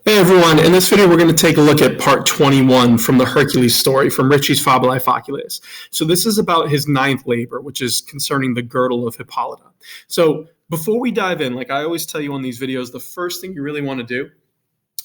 Hey everyone, in this video we're going to take a look at part 21 from the Hercules story from Ritchie's Fabulae Facules. So this is about his ninth labor, which is concerning the girdle of Hippolyta. So before we dive in, like I always tell you on these videos, the first thing you really want to do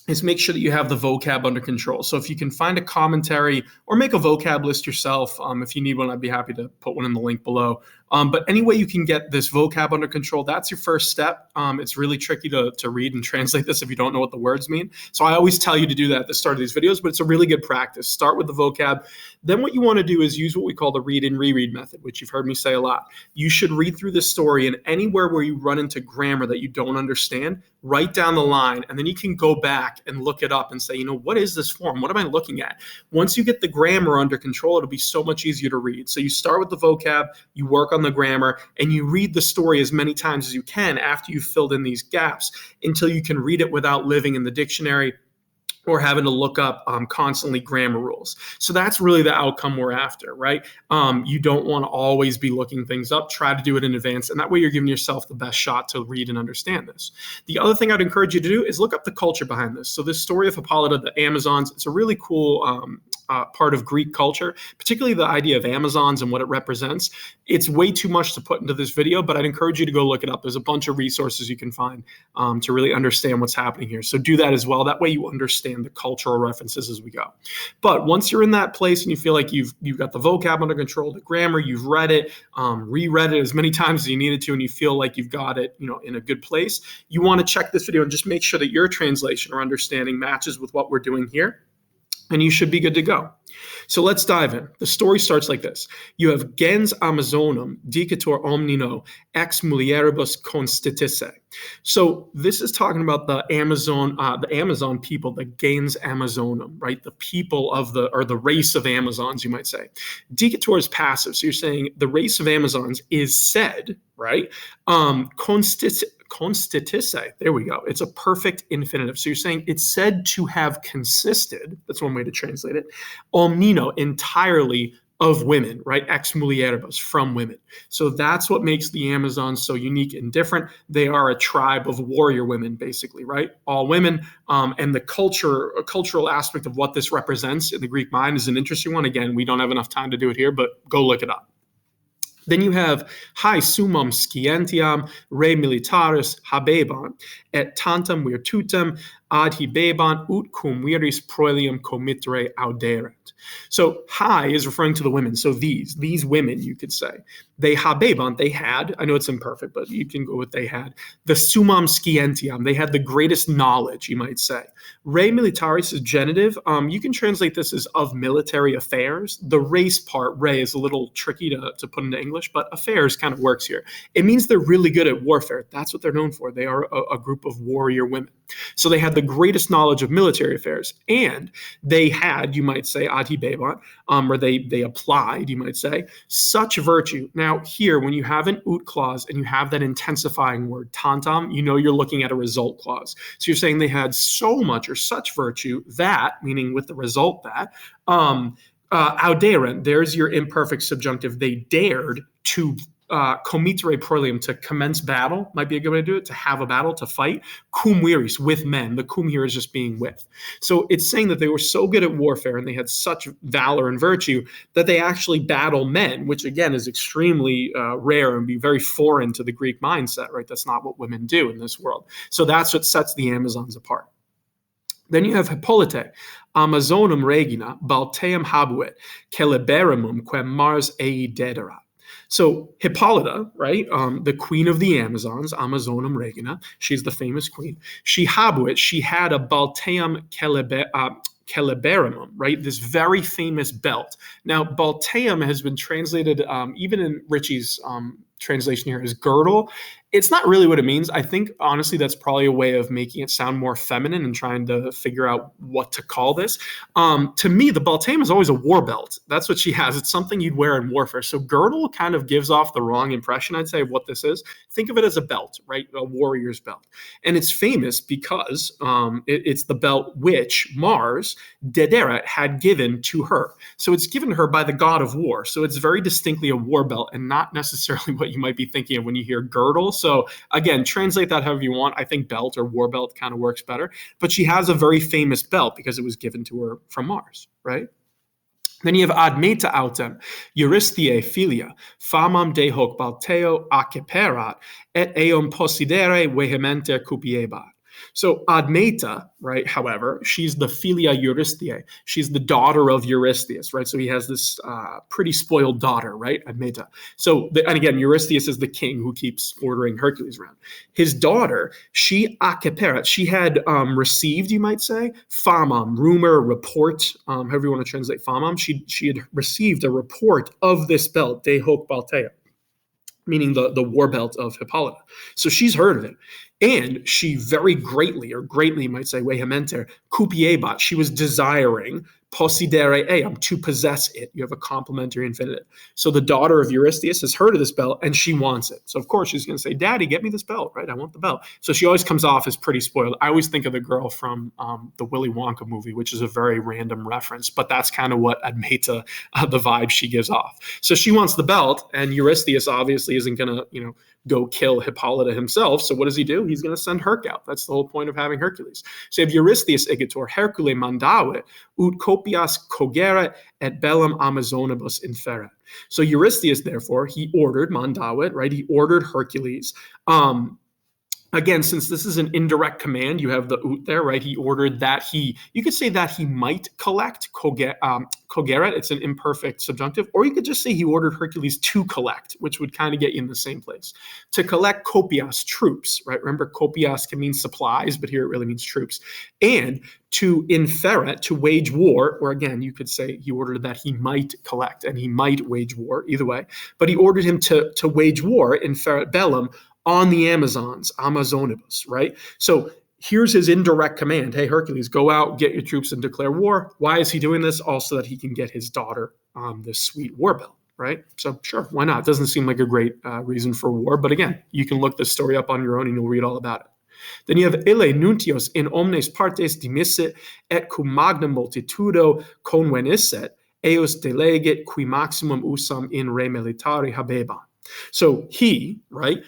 is make sure that you have the vocab under control. So if you can find a commentary or make a vocab list yourself, if you need one, I'd be happy to put one in the link below. But any way you can get this vocab under control, that's your first step. It's really tricky to read and translate this if you don't know what the words mean. So I always tell you to do that at the start of these videos, but it's a really good practice. Start with the vocab. Then what you want to do is use what we call the read and reread method, which you've heard me say a lot. You should read through the story, and anywhere where you run into grammar that you don't understand, write down the line, and then you can go back and look it up and say, what is this form? What am I looking at? Once you get the grammar under control, it'll be so much easier to read. So you start with the vocab, you work on the grammar, and you read the story as many times as you can after you've filled in these gaps until you can read it without living in the dictionary or having to look up constantly grammar rules. So that's really the outcome we're after, right? You don't want to always be looking things up. Try to do it in advance, and that way you're giving yourself the best shot to read and understand this. The other thing I'd encourage you to do is look up the culture behind this. So this story of Hippolyta, the Amazons, it's a really cool part of Greek culture, particularly the idea of Amazons and what it represents. It's way too much to put into this video, but I'd encourage you to go look it up. There's a bunch of resources you can find to really understand what's happening here. So do that as well. That way you understand the cultural references as we go. But once you're in that place and you feel like you've got the vocab under control, the grammar, you've read it, reread it as many times as you needed to, and you feel like you've got it, in a good place, you want to check this video and just make sure that your translation or understanding matches with what we're doing here, and you should be good to go. So let's dive in. The story starts like this. You have gens Amazonum dicator omnino ex mulieribus constituisse. So this is talking about the Amazon people, the gens Amazonum, right? The people of the race of Amazons, you might say. Dicator is passive. So you're saying the race of Amazons is said, right? Constituisse, there we go. It's a perfect infinitive. So you're saying it's said to have consisted, that's one way to translate it, omnino, entirely of women, right? Ex mulieribus, from women. So that's what makes the Amazons so unique and different. They are a tribe of warrior women, basically, right? All women. And the cultural aspect of what this represents in the Greek mind is an interesting one. Again, we don't have enough time to do it here, but go look it up. Then you have Hi summum scientiam re militaris habeban, et tantam virtutem ad hibeban ut cum viris proelium committere auderent. So Hi is referring to the women. So these women, you could say. They habeban, they had, I know it's imperfect, but you can go with they had. The summum scientiam, they had the greatest knowledge, you might say. Re militaris is genitive. You can translate this as of military affairs. The race part, re, is a little tricky to put into English, but affairs kind of works here. It means they're really good at warfare. That's what they're known for. They are a group of warrior women. So they had the greatest knowledge of military affairs, and they had, you might say, adhibeban, or they applied, you might say, such virtue. Now here, when you have an ut clause and you have that intensifying word, tantam, you're looking at a result clause. So you're saying they had so much or such virtue that, meaning with the result that, auderent, there's your imperfect subjunctive, they dared to committere proelium, to commence battle, might be a good way to do it, to have a battle, to fight, cum viris, with men. The cum here is just being with. So it's saying that they were so good at warfare and they had such valor and virtue that they actually battle men, which again is extremely rare and be very foreign to the Greek mindset, right? That's not what women do in this world. So that's what sets the Amazons apart. Then you have Hippolyte, Amazonum regina, Balteum habuet, celeberimum quem Mars ei dederat. So Hippolyta, right, the queen of the Amazons, Amazonum regina, she's the famous queen. She habuit, she had a Balteum celeberimum, right, this very famous belt. Now, Balteum has been translated, even in Ritchie's translation here, as girdle. It's not really what it means. I think, honestly, that's probably a way of making it sound more feminine and trying to figure out what to call this. To me, the Balteum is always a war belt. That's what she has. It's something you'd wear in warfare. So girdle kind of gives off the wrong impression, I'd say, of what this is. Think of it as a belt, right? A warrior's belt. And it's famous because it's the belt which Mars, dederat, had given to her. So it's given to her by the god of war. So it's very distinctly a war belt and not necessarily what you might be thinking of when you hear girdle. So again, translate that however you want. I think belt or war belt kind of works better. But she has a very famous belt because it was given to her from Mars, right? Then you have admeta autem, Eurystheae filia, famam de hoc balteo acceperat, et eum possidere vehementer cupiebat. So Admeta, right, however, she's the filia Eurystheae. She's the daughter of Eurystheus, right? So he has this pretty spoiled daughter, right, Admeta. So, and again, Eurystheus is the king who keeps ordering Hercules around. His daughter, she acceperat, she had received, you might say, famam, rumor, report, however you want to translate famam. She had received a report of this belt, de hoc baltea, meaning the war belt of Hippolyta. So she's heard of it. And she very greatly, or greatly, you might say, vehementer, cupiebat, she was desiring, possidere eam, to possess it. You have a complementary infinitive. So the daughter of Eurystheus has heard of this belt, and she wants it. So of course she's going to say, Daddy, get me this belt, right? I want the belt. So she always comes off as pretty spoiled. I always think of the girl from the Willy Wonka movie, which is a very random reference, but that's kind of what Admeta, the vibe she gives off. So she wants the belt, and Eurystheus obviously isn't going to, go kill Hippolyta himself. So what does he do? He's going to send Herc out. That's the whole point of having Hercules. So you have Eurystheus igitur Hercule mandavit ut copias cogere et bellum Amazonibus inferet. So Eurystheus, therefore, he ordered mandavit, right? He ordered Hercules. Again, since this is an indirect command, you have the ut there, right? He ordered that you could say that he might collect cogeret. It's an imperfect subjunctive. Or you could just say he ordered Hercules to collect, which would kind of get you in the same place. To collect copias, troops, right? Remember, copias can mean supplies, but here it really means troops. And to inferet, to wage war, or again, you could say he ordered that he might collect and he might wage war, either way. But he ordered him to wage war, inferet bellum, on the Amazons, Amazonibus, right? So here's his indirect command. Hey, Hercules, go out, get your troops and declare war. Why is he doing this? Also that he can get his daughter this sweet war belt, right? So sure, why not? It doesn't seem like a great reason for war, but again, you can look this story up on your own and you'll read all about it. Then you have ille nuntios in omnes partes dimissit et cum magna multitudo convenisset eos delegit qui maximum usam in re militari habeban. So he, right,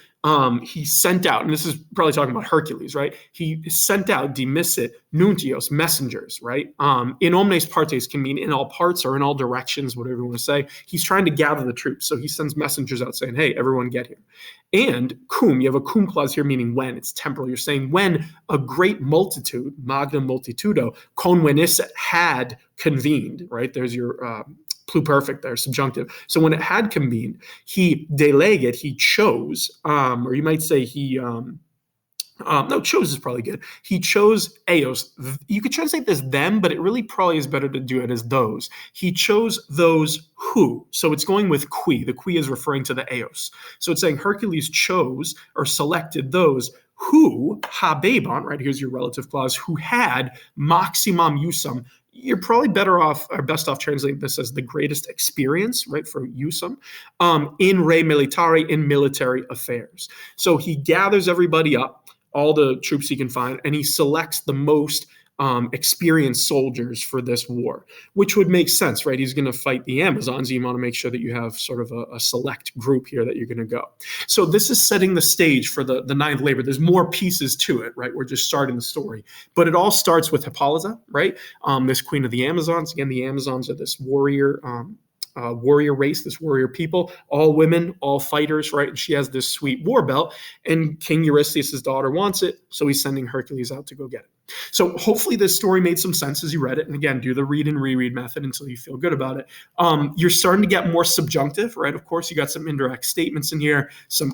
he sent out, and this is probably talking about Hercules, right? He sent out demissit nuntios, messengers, right? In omnes partes can mean in all parts or in all directions, whatever you want to say. He's trying to gather the troops. So he sends messengers out saying, hey, everyone get here. And cum, you have a cum clause here meaning when, it's temporal. You're saying when a great multitude, magna multitudo, convenisset, had convened, right? There's your pluperfect there, subjunctive. So when it had convened, he delegate, he chose, or you might say he, no, chose is probably good. He chose eos. You could translate this them, but it really probably is better to do it as those. He chose those who. So it's going with qui. The qui is referring to the eos. So it's saying Hercules chose or selected those who, habebon, right, here's your relative clause, who had maximum usum. You're probably better off or best off translating this as the greatest experience, right, for usum, in re militari, in military affairs. So he gathers everybody up, all the troops he can find, and he selects the most experienced soldiers for this war, which would make sense, right? He's going to fight the Amazons. You want to make sure that you have sort of a select group here that you're going to go. So this is setting the stage for the ninth labor. There's more pieces to it, right? We're just starting the story, but it all starts with Hippolyta, right? This queen of the Amazons. Again, the Amazons are this warrior race, this warrior people, all women, all fighters, right? And she has this sweet war belt, and King Eurystheus' daughter wants it, so he's sending Hercules out to go get it. So hopefully this story made some sense as you read it. And again, do the read and reread method until you feel good about it. You're starting to get more subjunctive, right? Of course, you got some indirect statements in here,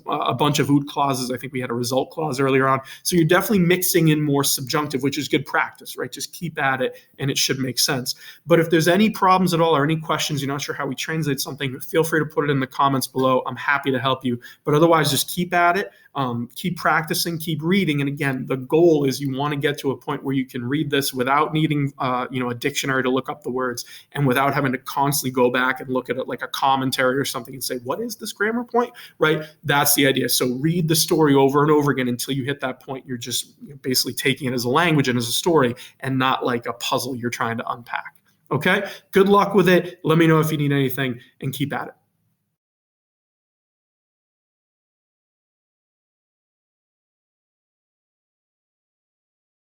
a bunch of ut clauses. I think we had a result clause earlier on. So you're definitely mixing in more subjunctive, which is good practice, right? Just keep at it and it should make sense. But if there's any problems at all or any questions, you're not sure how we translate something, feel free to put it in the comments below. I'm happy to help you. But otherwise, just keep at it. Keep practicing, keep reading. And again, the goal is you want to get to a point where you can read this without needing, a dictionary to look up the words and without having to constantly go back and look at it like a commentary or something and say, what is this grammar point, right? That's the idea. So read the story over and over again until you hit that point. You're just basically taking it as a language and as a story and not like a puzzle you're trying to unpack. Okay, good luck with it. Let me know if you need anything and keep at it.